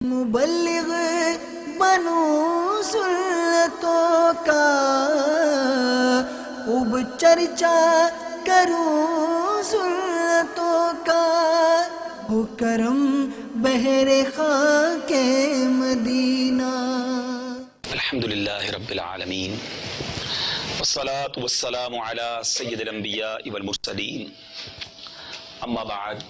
مبلغ بنو سنتوں کا خوب چرچا کروں سنتوں کا، ہو کرم بہر خاک مدینہ۔ الحمدللہ رب العالمین والصلاة والسلام علی سید الانبیاء والمرسلین، اما بعد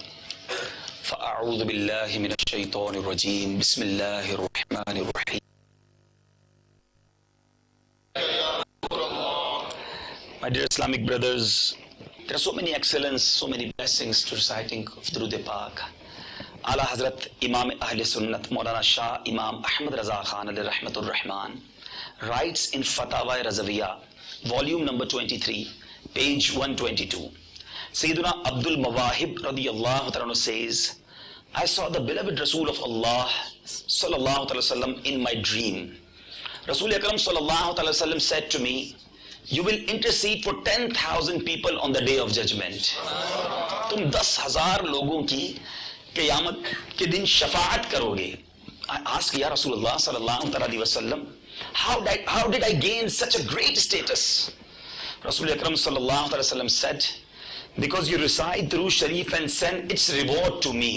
فاعوذ باللہ من الشیطان الرجیم، بسم اللہ الرحمن الرحیم۔ My dear Islamic brothers, there are so many excellence, so many blessings to reciting of Durud Pak. Ala Hazrat Imam Ahl Sunnat Maulana Shah Imam Ahmad Raza Khan alayhi Rahmatur Rahman writes in Fatawa Razaviya, volume number 23, page 122. Sayyiduna Abdul Mawahib radiyallahu ta'ala says, I saw the beloved Rasul of Allah sallallahu ta'ala sallam in my dream. Rasul Akram sallallahu ta'ala sallam said to me, you will intercede for 10,000 people on the day of judgment. تم 10,000 لوگوں کی قیامت کے دن شفاعت کرو گے. I asked Ya Rasulullah sallallahu alaihi wasallam, how did I gain such a great status? Rasul Akram sallallahu alaihi wasallam said, because you recite Durood Sharif and send its reward to me.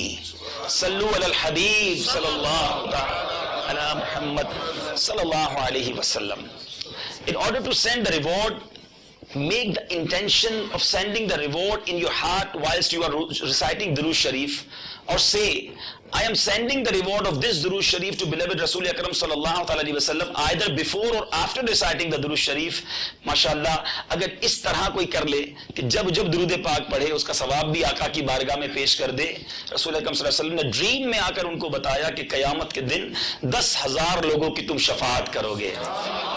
Sallu ala al-Habib sallallahu ala Muhammad sallallahu alaihi wasallam. In order to send the reward, make the intention of sending the reward in your heart whilst you are reciting Durood Sharif, or say, I am sending the reward of this Durood Sharif to beloved Rasul Akram sallallahu alaihi wasallam either before or after reciting the Durood Sharif. MashaAllah, اگر اس طرح کوئی کر لے کہ جب درود پاک پڑھے اس کا ثواب بھی آقا کی بارگاہ میں پیش کر دے. رسول اکرم صلی اللہ علیہ وسلم نے ڈریم میں آ کر ان کو بتایا کہ قیامت کے دن 10,000 لوگوں کی تم شفاعت کرو گے.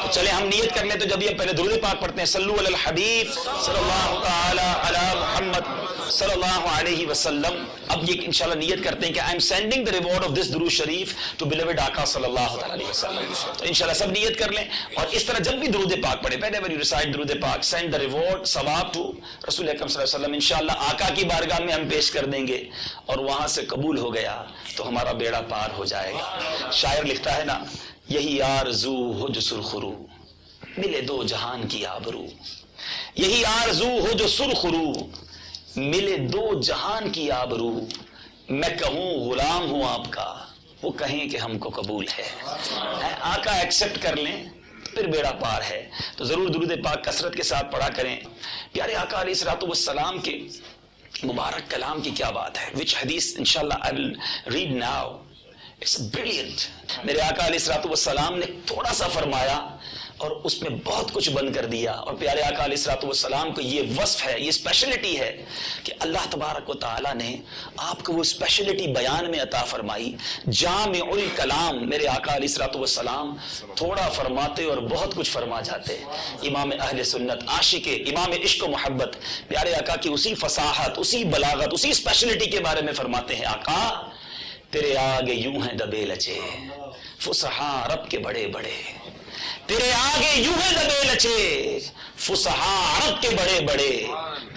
تو چلے ہم نیت کر لیں. تو جب یہ پہلے درود پاک پڑھتے ہیں صلو علی الحبیب صلی اللہ تعالی علی محمد صلی اللہ علیہ وسلم, اب یہ انشاءاللہ نیت کرتے ہیں کہ I am sending the reward of this Durood Sharif to beloved آقا صلی اللہ علیہ وسلم. تو انشاءاللہ سب نیت کر لیں اور اس طرح جب بھی درود پاک پڑھے, پہلے when you recite درود پاک, send the reward ثواب to رسول اکرم صلی اللہ علیہ وسلم. انشاءاللہ آقا کی بارگاہ میں ہم پیش کر دیں گے اور وہاں سے قبول ہو گیا تو ہمارا بیڑا پار ہو جائے گا. شاعر لکھتا ہے نا, یہی آرزو ہو جو سرخرو ملے دو جہان کی آبرو. یہی آرزو ہو جو سرخرو ملے دو جہان کی آبرو. میں کہوں غلام ہوں آپ کا, وہ کہیں کہ ہم کو قبول ہے. آقا ایکسپٹ کر لیں پھر بیڑا پار ہے. تو ضرور درود پاک کثرت کے ساتھ پڑھا کریں. پیارے آقا علیہ الصلوۃ والسلام کے مبارک کلام کی کیا بات ہے, which حدیث انشاءاللہ I will read now. It's brilliant. میرے آقا علیہ الصلوۃ والسلام نے تھوڑا سا فرمایا اور اس میں بہت کچھ بند کر دیا. اور پیارے آقا علیہ الصلوۃ والسلام کو یہ وصف ہے, یہ اسپیشلٹی ہے کہ اللہ تبارک و تعالیٰ نے آپ کو وہ اسپیشلٹی بیان میں عطا فرمائی. جامع الکلام, میرے آقا علیہ الصلوۃ والسلام تھوڑا فرماتے اور بہت کچھ فرما جاتے. امام اہل سنت, عاشق, امام عشق و محبت, پیارے آقا کی اسی فصاحت, اسی بلاغت, اسی اسپیشلٹی کے بارے میں فرماتے ہیں, آقا تیرے آگے یوں ہیں دبے لچے فصحاء عرب کے بڑے بڑے. تیرے آگے یوں ہے دبے لچے فصحاء عرب کے بڑے بڑے.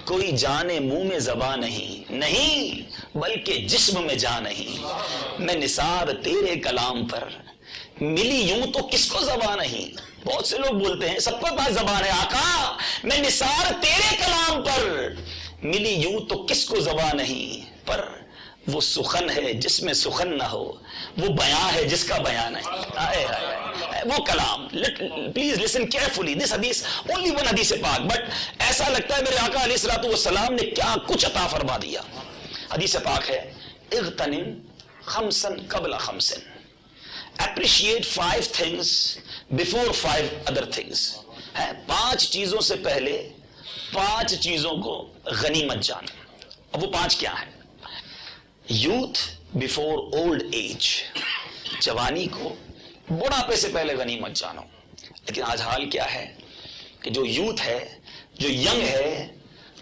کوئی جانے منہ میں زبان نہیں, نہیں بلکہ جسم میں جان نہیں. میں نثار تیرے کلام پر ملی یوں تو کس کو زبان نہیں. بہت سے لوگ بولتے ہیں سب کے پاس زبان ہے. آقا میں نثار تیرے کلام پر ملی یوں تو کس کو زبان نہیں. پر وہ سخن ہے جس میں سخن نہ ہو, وہ بیان ہے جس کا بیان ہے. وہ کلام, پلیز لسن کیئرفلی, دس حدیث اونلی ون حدیث پاک, بٹ ایسا لگتا ہے میرے آقا علیہ الصلوۃ والسلام نے کیا کچھ عطا فرما دیا. حدیث پاک ہے, اغتنم خمسا قبل خمس, appreciate 5 things before 5 other things. 5 چیزوں سے پہلے 5 چیزوں کو غنیمت جانا. اب وہ 5 کیا ہیں؟ یوتھ بیفور اولڈ ایج, جوانی کو بڑھاپے سے پہلے غنیمت جانو. لیکن آج حال کیا ہے کہ جو یوتھ ہے, جو ینگ ہے,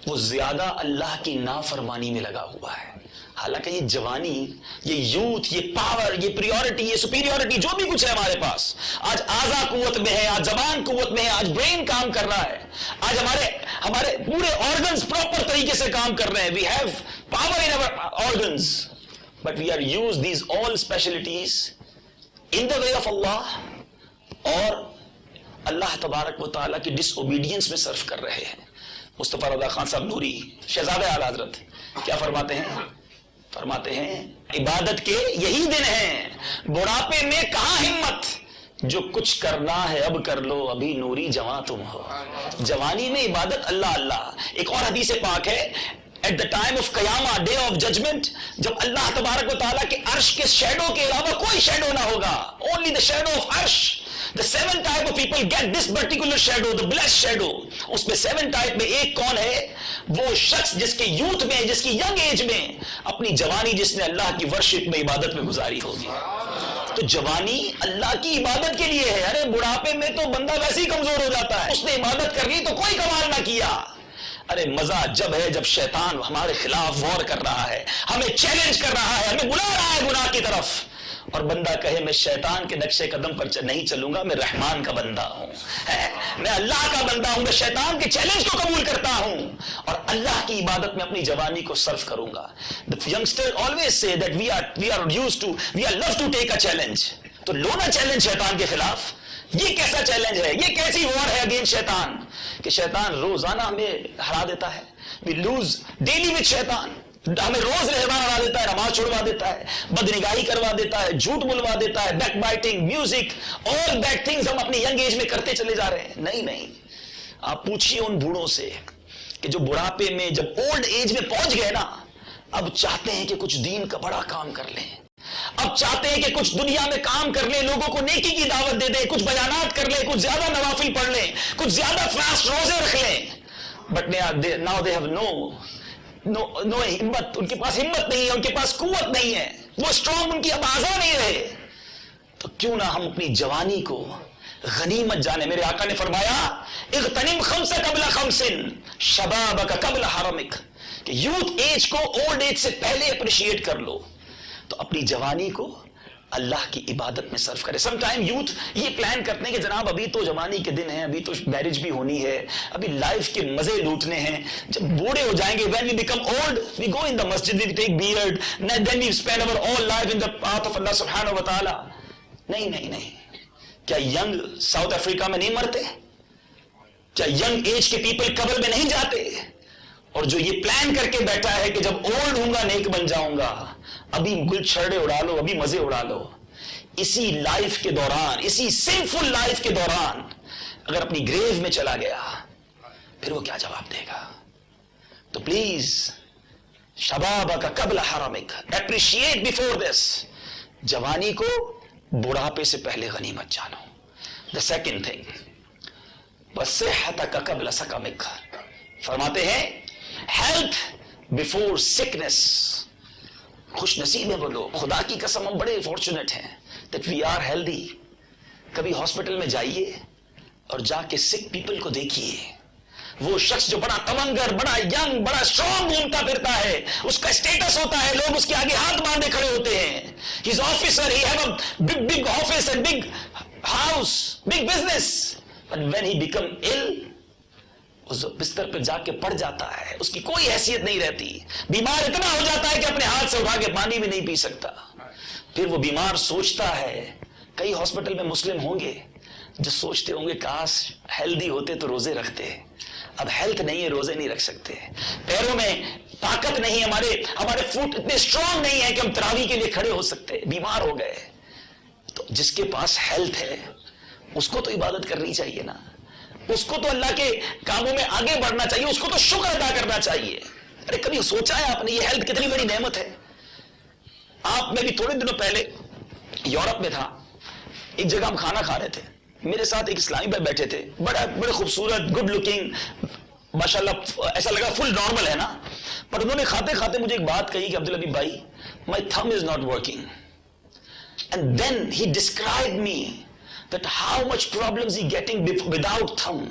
وہ زیادہ اللہ کی نافرمانی میں لگا ہوا ہے. حالانکہ یہ جوانی, یہ یوتھ, یہ پاور, یہ پریورٹی, یہ سپیریورٹی, جو بھی کچھ ہے ہمارے پاس, آج اعضاء قوت میں ہے, آج زبان قوت میں ہے, آج برین کام کر رہا ہے, آج ہمارے پورے آرگنز پراپر طریقے سے کام کر رہے ہیں. We have power in our organs, but we are used these all specialties in the way of Allah اور اللہ تبارک و تعالیٰ کی ڈس اوبیڈینس میں صرف کر رہے ہیں. مصطفیٰ رضا خان صاحب نوری شہزادہ اعلی حضرت کیا فرماتے ہیں؟ فرماتے ہیں عبادت کے یہی دن ہیں، بڑھاپے میں کہاں ہمت، جو کچھ کرنا ہے اب کر لو، ابھی نوری جوان تم ہو. جوانی میں عبادت اللہ اللہ. ایک اور حدیث پاک ہے ایٹ دا ٹائم آف قیامہ، ڈے آف ججمنٹ، جب اللہ تبارک و تعالیٰ کے عرش کے شیڈو کے علاوہ کوئی شیڈو نہ ہوگا، اونلی دا شیڈو آف عرش. The 7 type of people get this particular shadow, the blessed shadow. اس میں 7 type میں ایک کون ہے؟ وہ شخص جس کے یوتھ میں، جس کی ینگ ایج میں اپنی جوانی جس نے اللہ کی ورشپ میں عبادت میں گزاری ہوگی. تو جوانی اللہ کی عبادت کے لیے ہے. ارے بڑھاپے میں تو بندہ ویسے ہی کمزور ہو جاتا ہے، اس نے عبادت کر لی تو کوئی کمال نہ کیا. ارے مزہ جب ہے جب شیطان ہمارے خلاف وار کر رہا ہے، ہمیں چیلنج کر رہا ہے، ہمیں بلا رہا ہے گناہ کی طرف، اور بندہ کہے میں شیطان کے نقشے قدم پر نہیں چلوں گا، میں رحمان کا بندہ ہوں، میں اللہ کا بندہ ہوں، میں شیطان کے چیلنج کو قبول کرتا ہوں اور اللہ کی عبادت میں اپنی جوانی کو صرف کروں گا. The youngster always say that we are love to take a challenge. تو لو نا چیلنج شیطان کے خلاف. یہ کیسا چیلنج ہے، یہ کیسی وار ہے اگین شیطان کہ شیطان روزانہ ہمیں ہرا دیتا ہے. We lose daily with شیطان. ہمیں روز رہبان ہرا دیتا ہے، نماز چھوڑوا دیتا ہے، بدنگاہی کروا دیتا ہے، جھوٹ بلوا دیتا ہے، back biting, music, all bad things ہم اپنی ینگ ایج میں کرتے چلے جا رہے ہیں. نہیں، آپ پوچھئے ان بوڑھوں سے کہ جو بڑھاپے میں جب اولڈ ایج میں پہنچ گئے نا، اب چاہتے ہیں کہ کچھ دین کا بڑا کام کر لیں، اب چاہتے ہیں کہ کچھ دنیا میں کام کر لیں، لوگوں کو نیکی کی دعوت دے دیں، کچھ بیانات کر لیں، کچھ زیادہ نوافل پڑھ لیں، کچھ زیادہ فاسٹ روزے رکھ لیں. But now they have no ہمت. ان کے پاس ہمت نہیں ہے، ان کے پاس قوت نہیں ہے، وہ اسٹرانگ ان کی اب اعضاء نہیں رہے. تو کیوں نہ ہم اپنی جوانی کو غنیمت جانے. میرے آقا نے فرمایا اغتنم خمس قبل خمس شبابک قبل حرمک، کہ یوتھ ایج کو اولڈ ایج سے پہلے اپریشیٹ کر لو. تو اپنی جوانی کو اللہ کی عبادت میں صرف کرے. سم ٹائم یوتھ یہ پلان کرتے ہیں کہ جناب ابھی تو جوانی کے دن ہیں، ابھی تو میرج بھی ہونی ہے، ابھی لائف کے مزے لوٹنے ہیں، جب بوڑھے ہو جائیں گے when we become old we go in the masjid, we take beard, then we spend our all life in the path of Allah subhanahu wa ta'ala. نہیں. کیا ینگ ساؤتھ افریقہ میں نہیں مرتے؟ کیا ینگ ایج کے people قبر میں نہیں جاتے؟ اور جو یہ پلان کر کے بیٹھا ہے کہ جب اولڈ ہوں گا نیک بن جاؤں گا، ابھی گل چھڑے اڑا لو، ابھی مزے اڑا لو. اسی لائف کے دوران، اسی سنفل لائف کے دوران اگر اپنی گریو میں چلا گیا پھر وہ کیا جواب دے گا؟ تو پلیز شبابک قبل حرمک، اپریشیٹ بیفور دس. جوانی کو بڑھاپے سے پہلے غنیمت جانو. دا سیکنڈ تھنگ وصحتک قبل سقمک، فرماتے ہیں ہیلتھ بیفور سکنس. خوش نصیب ہیں وہ لوگ، خدا کی قسم ہم بڑے فارچونیٹ ہیں that we are healthy. کبھی ہاسپٹل میں جائیے اور جا کے سک پیپل کو دیکھیے. وہ شخص جو بڑا تمنگر، بڑا ینگ، بڑا اسٹرانگ گھومتا پھرتا ہے، اس کا اسٹیٹس ہوتا ہے، لوگ اس کے آگے ہاتھ باندھے کھڑے ہوتے ہیں. He is officer, he have a big office and big house, big business. But when he become ill, اس بستر پہ جا کے پڑ جاتا ہے، اس کی کوئی حیثیت نہیں رہتی. بیمار اتنا ہو جاتا ہے کہ اپنے ہاتھ سے اٹھا کے پانی بھی نہیں پی سکتا. پھر وہ بیمار سوچتا ہے، کئی ہاسپٹل میں مسلم ہوں گے جو سوچتے ہوں گے کاش ہیلدی ہوتے تو روزے رکھتے. اب ہیلتھ نہیں ہے، روزے نہیں رکھ سکتے. پیروں میں طاقت نہیں، ہمارے فوٹ اتنے اسٹرانگ نہیں ہے کہ ہم تراویح کے لیے کھڑے ہو سکتے. بیمار ہو گئے. تو جس کے پاس ہیلتھ ہے اس کو تو عبادت کرنی چاہیے نا، اس کو تو اللہ کے کاموں میں آگے بڑھنا چاہیے، اس کو تو شکر ادا کرنا چاہیے. ارے کبھی سوچا ہے آپ نے یہ ہیلتھ کتنی بڑی نعمت ہے؟ آپ میں بھی تھوڑے دنوں پہلے یورپ میں تھا، ایک جگہ ہم کھانا کھا رہے تھے، میرے ساتھ ایک اسلامی بھائی بیٹھے تھے، بڑے خوبصورت، گڈ لکنگ، ماشاءاللہ ایسا لگا فل نارمل ہے نا. پر انہوں نے کھاتے کھاتے مجھے ایک بات کہی کہ عبدالحبیب بھائی my thumb is not working. And then he described me that how much problems he getting without thumb.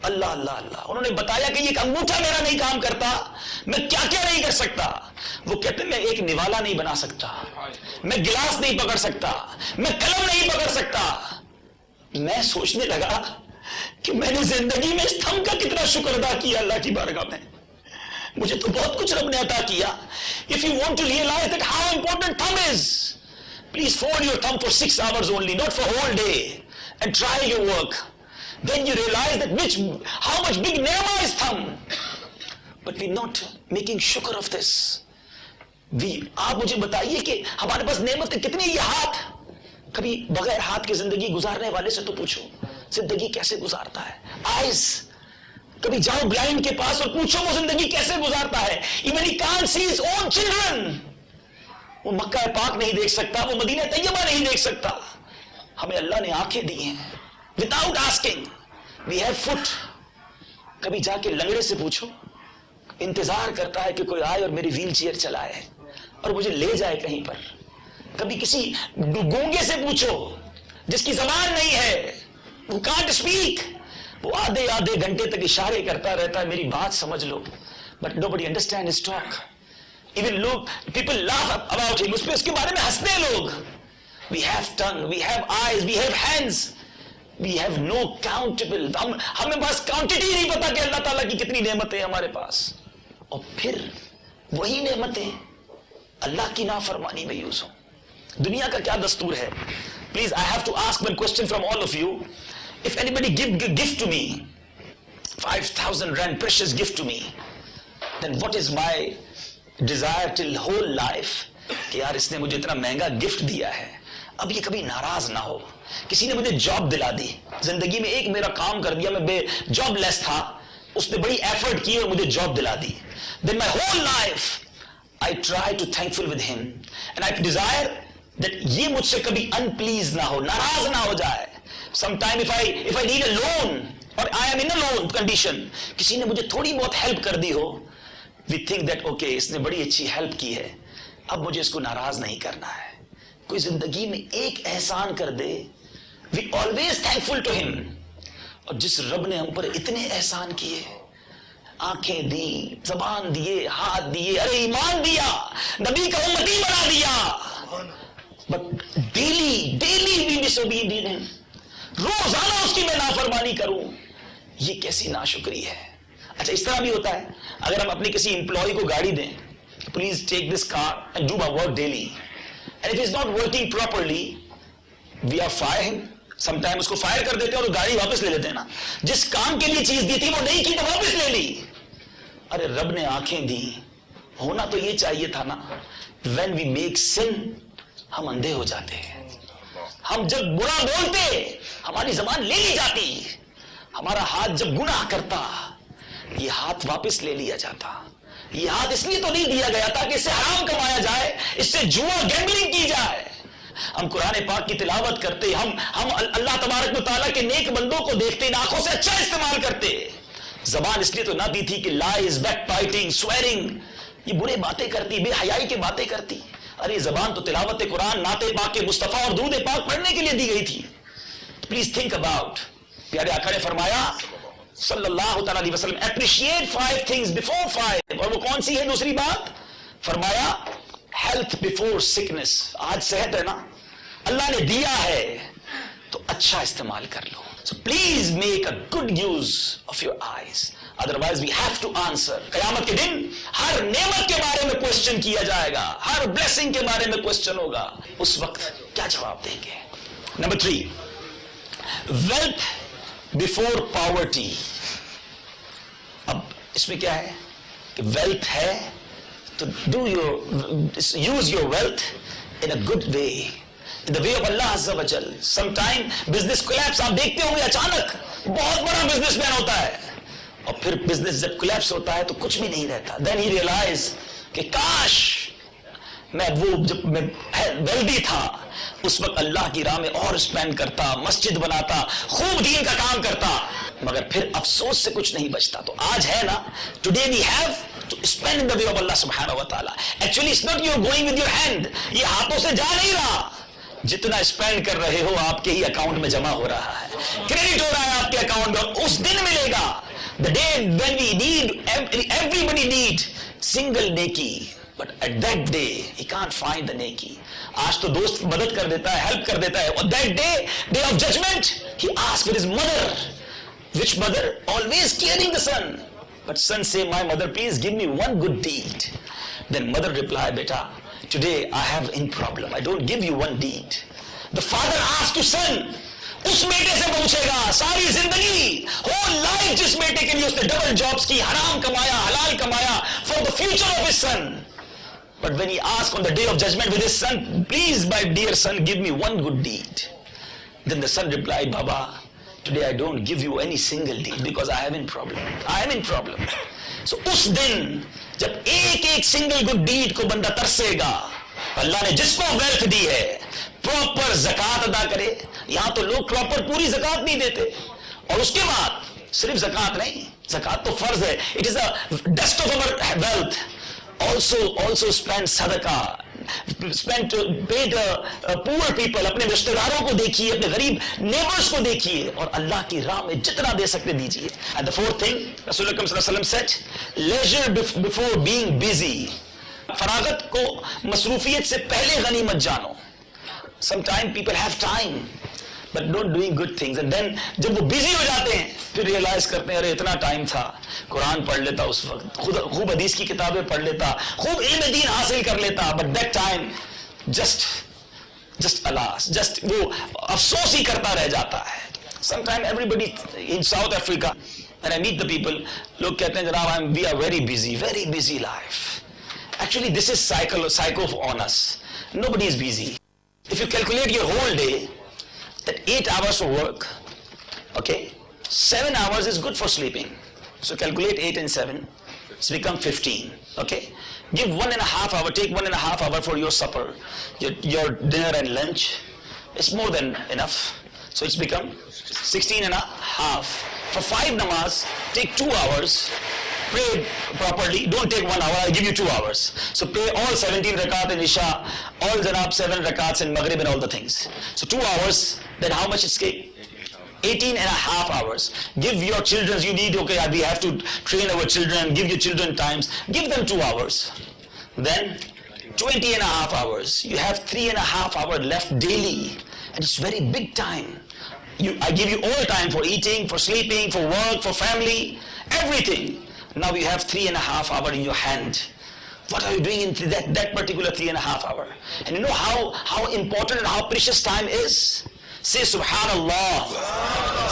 اللہ اللہ اللہ. انہوں نے بتایا کہ یہ انگوٹھا میرا نہیں کام کرتا، میں کیا کیا نہیں کر سکتا. وہ کہتے میں ایک نوالا نہیں بنا سکتا، میں گلاس نہیں پکڑ سکتا، میں قلم نہیں پکڑ سکتا. میں سوچنے لگا کہ میں نے زندگی میں اس تھم کا کتنا شکر ادا کیا اللہ کی بارگاہ میں. مجھے تو بہت کچھ رب نے عطا کیا. If you want to realize that how important thumb is, Please fold your thumb for 6 hours only, not for whole day, and try your work. Then you realize that how much big neema is thumb. But we're not making shukr of this. آپ مجھے بتائیے کہ ہمارے پاس نعمتیں کتنی. یہ ہاتھ, کبھی بغیر ہاتھ کی زندگی گزارنے والے سے تو پوچھو زندگی کیسے گزارتا ہے. آئیز, کبھی جاؤ بلائنڈ کے پاس اور پوچھو وہ زندگی کیسے گزارتا ہے. Even he can't see his own children. وہ مکہ پاک نہیں دیکھ سکتا, وہ مدینہ طیبہ نہیں دیکھ سکتا. ہمیں اللہ نے آنکھیں دی ہیں without asking. We have foot. کبھی جا کے لنگڑے سے پوچھو, انتظار کرتا ہے کہ کوئی آئے اور میری ویل چیئر چلائے اور مجھے لے جائے کہیں پر. کبھی کسی گونگے سے پوچھو جس کی زبان نہیں ہے, وہ can't speak, وہ آدھے گھنٹے تک اشارے کرتا رہتا ہے میری بات سمجھ لو, but nobody understands his talk. Even people laugh about him, اس کے بارے میں ہنستے ہیں لوگ. We have tongue, we have eyes, we have hands, we have no countable. ہمیں بس کوانٹٹی نہیں پتا کہ اللہ تعالیٰ کی کتنی نعمتیں ہیں ہمارے پاس, اور پھر وہی نعمتیں اللہ کی نافرمانی میں یوز ہوں. دنیا کا کیا دستور ہے؟ Please, I have to ask one question from all of you. If anybody give gift to me, 5,000 rand precious gift to me, then what is my desire till whole life کہ یار اس نے مجھے اتنا مہنگا گفٹ دیا ہے, اب یہ کبھی ناراض نہ ہو. کسی نے مجھے جاب دلا دی, زندگی میں ایک میرا کام کر دیا, میں بے جاب لیس تھا, اس نے بڑی ایفرٹ کی اور مجھے جاب دلا دی. Then my whole life I try to thankful with him and I desire that یہ مجھ سے کبھی unpleased نہ ہو, ناراض نہ ہو جائے. Sometime if I need a loan or I am in a loan condition, کسی نے مجھے تھوڑی بہت ہیلپ کر دی ہو, we think that okay اس نے بڑی اچھی ہیلپ کی ہے, اب مجھے اس کو ناراض نہیں کرنا ہے. کوئی زندگی میں ایک احسان کر دے, we always thankful to him. اور جس رب نے ہم پر اتنے احسان کیے, آنکھیں دی, زبان دیے, ہاتھ دیے, ارے ایمان دیا, نبی کا امتی بنا دیا, but daily we disobedient him. روزانہ اس کی میں نافرمانی کروں, یہ کیسی ناشکری ہے. اچھا اس طرح بھی ہوتا ہے, اگر ہم اپنے کسی امپلائی کو گاڑی دیں, please take this car and do my work daily, and it is not working properly, we are fire him. Some time اس کو فائر کر دیتے ہیں اور گاڑی واپس لے لیتے ہیں نا. جس کام کے لیے چیز دی تھی وہ نہیں کی تو واپس لے لی. ارے رب نے آنکھیں دی, ہونا تو یہ چاہیے تھا نا. when we make sin ہم اندھے ہو جاتے ہیں. ہم جب برا بولتے ہماری زبان لے لی جاتی, ہمارا ہاتھ جب گناہ کرتا یہ ہاتھ واپس لے لیا جاتا. یہ ہاتھ اس لیے تو نہیں دیا گیا تھا کہ اس سے حرام کمایا جائے, اس سے جوا گیمبلنگ کی جائے. ہم قرآن پاک کی تلاوت کرتے, ہم اللہ تبارک و تعالیٰ کے نیک بندوں کو دیکھتے, ان آنکھوں سے اچھا استعمال کرتے. زبان اس لیے تو نہ دی تھی کہ لائز, بیک بائٹنگ, سویرنگ, یہ برے باتیں کرتی, بے حیائی کی باتیں کرتی. ارے زبان تو تلاوت قرآن, نعت پاک کے مصطفیٰ اور درود پاک پڑھنے کے لیے دی گئی تھی. Please think about. پیارے آقا نے فرمایا صلی اللہ تعالیٰ علیہ وسلم, اپریشیٹ 5 things before 5, اور وہ کون سی ہے دوسری بات؟ فرمایا ہیلتھ بفور سکنس. آج صحت ہے نا, اللہ نے دیا ہے تو اچھا استعمال کر لو. So please make a good use of your eyes. Otherwise we have to answer. قیامت کے دن ہر نعمت کے بارے میں کوشچن کیا جائے گا, ہر بلیسنگ کے بارے میں کوشچن ہوگا. اس وقت کیا جواب دیں گے؟ Number 3, wealth before poverty. اب اس میں کیا ہے کہ wealth ہے تو use your wealth in a good way, in the way of Allah Azza wa Jal. Sometime business collapse, آپ دیکھتے ہوں گے اچانک بہت بڑا بزنس مین ہوتا ہے اور پھر بزنس جب کولیپس ہوتا ہے تو کچھ بھی نہیں رہتا. Then he realize کہ کاش میں وہ جب میں ویلدی تھا اس وقت اللہ کی راہ میں اور اسپینڈ کرتا, مسجد بناتا, خوب دین کا کام کرتا, مگر پھر افسوس سے کچھ نہیں بچتا. تو آج ہے نا, today we have to spend in the way of Allah subhanahu wa ta'ala. Actually it's not you're going with your hand, یہ ہاتھوں سے جا نہیں رہا, جتنا اسپینڈ کر رہے ہو آپ کے ہی اکاؤنٹ میں جمع ہو رہا ہے, کریڈٹ ہو رہا ہے آپ کے اکاؤنٹ میں, اور اس دن ملے گا. The day when we need, everybody need single نیکی, but at that day he can't find the نیکی. آج تو دوست مدد کر دیتا ہے, ہیلپ کر دیتا ہے, اور that day of judgment he asks with his mother, which mother? Always caring the son, but son say, my mother please give me one good deed. Then mother reply, beta today I have in problem. I don't give you one deed. The father asked to son, اس بیٹے سے پوچھے گا ساری زندگی whole life جس بیٹے کے لیے اس نے ڈبل جابس کی, حرام کمایا, حلال کمایا for the future of his son. But when he asked on the day of judgment with his son, please my dear son, give me one good deed. Then the son replied, Baba, today I don't give you any single deed because I am in problem. I am in problem. So اس دن جب ایک ایک single good deed کو بندہ ترسے گا, اللہ نے جس کو wealth the ہے proper زکات ادا کرے. یہاں تو لوگ پراپر پوری زکات نہیں دیتے, اور اس کے بعد صرف زکات نہیں, زکات تو فرض ہے, it is a dust of over wealth. also spend صدقہ, spend paid poor people, اپنے رشتہ داروں کو دیکھیے, اپنے غریب نیبرز کو دیکھیے, اور اللہ کی راہ میں جتنا دے سکتے دیجیے. And the fourth thing, رسول اکرم صلی اللہ علیہ وسلم said, leisure before being busy. فراغت کو مصروفیت سے پہلے غنیمت جانو. Sometimes people have time but not doing good things, and then جب وہ بزی ہو جاتے ہیں پھر ریئلائز کرتے ہیں ارے اتنا ٹائم تھا, قرآن پڑھ لیتا اس وقت, خوب حدیث کی کتابیں پڑھ لیتا, خوب علم دین حاصل کر لیتا, but that time just alas, just وہ افسوس ہی کرتا رہ جاتا ہے. Sometimes everybody in South Africa, when I meet the people, لوگ کہتے ہیں جناب we are very busy life. Actually this is psycho on us. Nobody is busy. If you calculate your whole day, that 8 hours for work, okay, 7 hours is good for sleeping. So calculate 8 and 7, it's become 15, okay. Give 1.5 hour, take 1.5 hour for your supper, your dinner and lunch. It's more than enough. So it's become 16 and a half. For 5 namaz, take 2 hours. Pray properly, don't take 1 hour, I'll give you 2 hours. So pray all 17 rakat in Isha, all Janab 7 rakats in Maghrib and all the things. So 2 hours, then how much it's 18 and a half hours. Give your children, you need, okay, we have to train our children, give your children times, give them 2 hours. Then 20 and a half hours. You have 3.5 hours left daily, and it's very big time. I give you all time for eating, for sleeping, for work, for family, everything. Now you have 3.5 hours in your hand. What are you doing in that particular 3.5 hours? And you know how important and how precious time is? Say Subhanallah.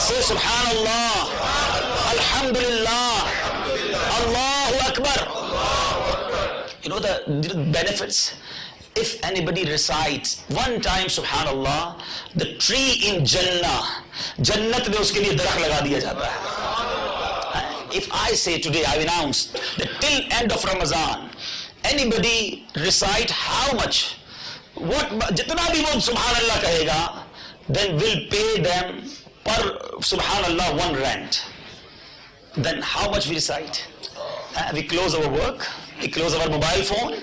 Say Subhanallah. Alhamdulillah. Allahu Akbar. You know the benefits? If anybody recites one time Subhanallah, the tree in Jannah, Jannat mein uske liye darakh laga diya jata hai. If I say today, I announce that till end of Ramadan, anybody recite how much, jitna bhi wo Subhanallah kahega, then we'll pay them per Subhanallah 1 rand. Then how much we recite? We close our work, we close our mobile phone,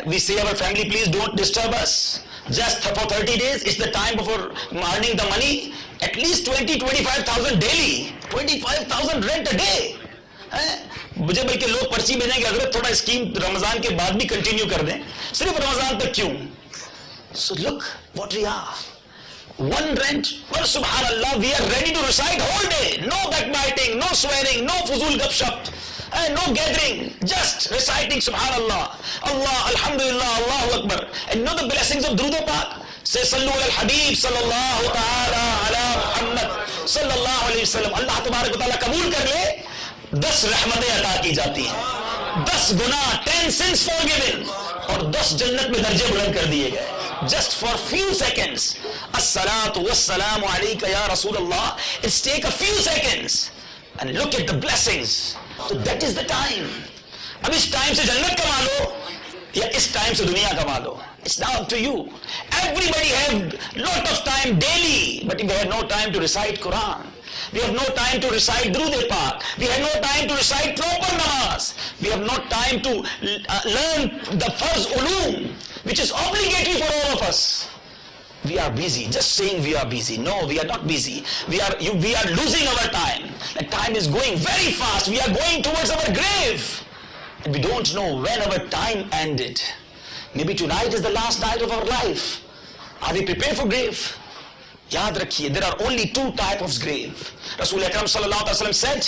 we say our family, please don't disturb us. Just for 30 days, it's the time before earning the money. At least 20-25,000 daily, 25,000 rent a day. مجھے بلکہ لوگ پرچی بھیجیں گے اگر تھوڑا scheme رمضان کے بعد بھی کنٹینیو کر دیں, صرف رمضان تک کیوں. So look what we are. 1 rent per Subhanallah, we are ready to recite whole day. No backbiting, no swearing, no fuzul gupshup, no gathering, just reciting Subhanallah, Allah, Alhamdulillah, Allahu Akbar. And know the blessings of Durood Pak? Say Sallu ala al-Habib sallallahu ta'ala ala Muhammad sallallahu alayhi wa sallam. Allah tabarak wa ta'ala قبول کر لے, 10 رحمتیں عطا کی جاتی ہیں, 10 گناہ, 10 sins forgiven, اور 10 جنت میں درجے بلند کر دیے گئے. Just for few seconds. As-salatu was-salamu alayka ya Rasulullah. It's take a few seconds and look at the blessings. So that is the time. اب اس ٹائم سے جنت کما لو یا اس ٹائم سے دنیا کما لو. It's now up to you. Everybody have lot of time daily, but we have no time to recite Quran. We have no time to recite Durood Pak. We have no time to recite proper namaz. We have no time to learn the farz ulum, which is obligatory for all of us. We are busy, just saying we are busy. No, we are not busy. We are losing our time. The time is going very fast. We are going towards our grave. And we don't know when our time ended. Maybe tonight is the last night of our life. Are we prepared for grave? Yaad rakhiye, there are only 2 types of grave. Rasul Akram sallallahu alaihi wasallam said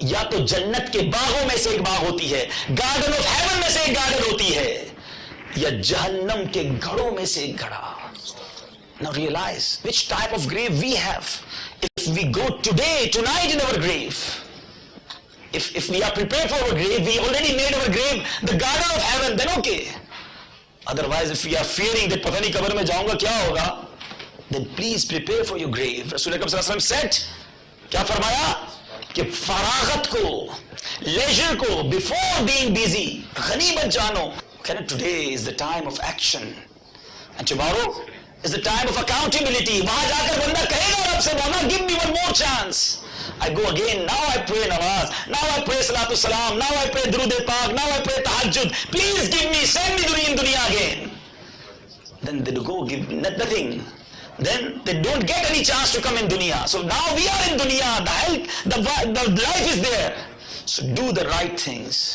یا تو جنت کے باغوں میں سے ایک باغ ہوتی ہے, گارڈن آف ہیون میں سے ایک گارڈن ہوتی ہے, یا جہنم کے گھڑوں میں سے ایک گھڑا. Now realize which type of grave we have. If we go today, tonight in our grave, if we are prepared for our grave, we already made our grave the garden of heaven, then okay. Otherwise, if we are fearing that پتہ نہیں قبر میں جاؤں گا کیا ہوگا, then please prepare for your grave. رسول اکرم صلی اللہ علیہ وسلم said, کیا فرمایا کہ فراغت کو, لیجر کو, before being busy, غنیمت جانو. Today is the time of action, and tomorrow is the time of accountability. وہاں جا کر بندہ کہے گا رب سے, مولا give me one more chance. I go again, now I pray namaz, now I pray salatu salam, now I pray durud pak, now I pray tahajjud. Please give me, send me in dunya again. Then they go give nothing. Then they don't get any chance to come in dunya. So now we are in dunya, the health, the life is there. So do the right things.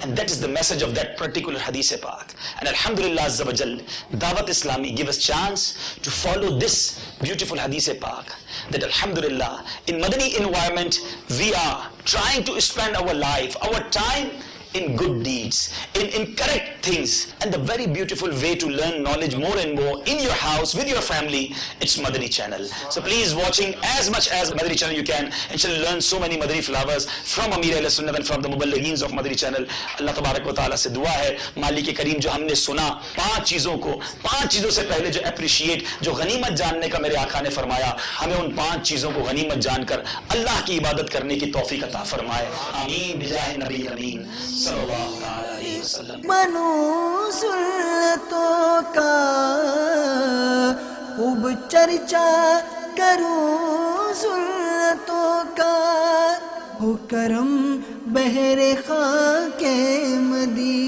And that is the message of that particular Hadith Pak. And Alhamdulillah Azza wa Jal, Dawat Islami give us chance to follow this beautiful Hadith Pak. That Alhamdulillah, in Madani environment, we are trying to spend our life, our time in good deeds, in correct things, and the very beautiful way to learn knowledge more and more in your house, with your family, it's Madani channel. So please watching as much as Madani channel you can, and shall learn so many Madani flowers from Amir Ahl Sunnah and from the Muballigheens of Madani channel. Allah Tabarak wa Ta'ala se dua hai, Malik Kareem jo humne suna, پانچ چیزوں سے پہلے جو appreciate, جو غنیمت جاننے کا میرے آقا نے فرمایا, ہمیں ان 5 چیزوں کو غنیمت جان کر اللہ کی عبادت کرنے کی توفیق عطا فرمائے. آمین بجاہ نبی امین صلی اللہ علیہ وسلم. بنو سنتوں کا خوب چرچا کروں, سنتوں کا ہو کرم بہر خاک مدینہ.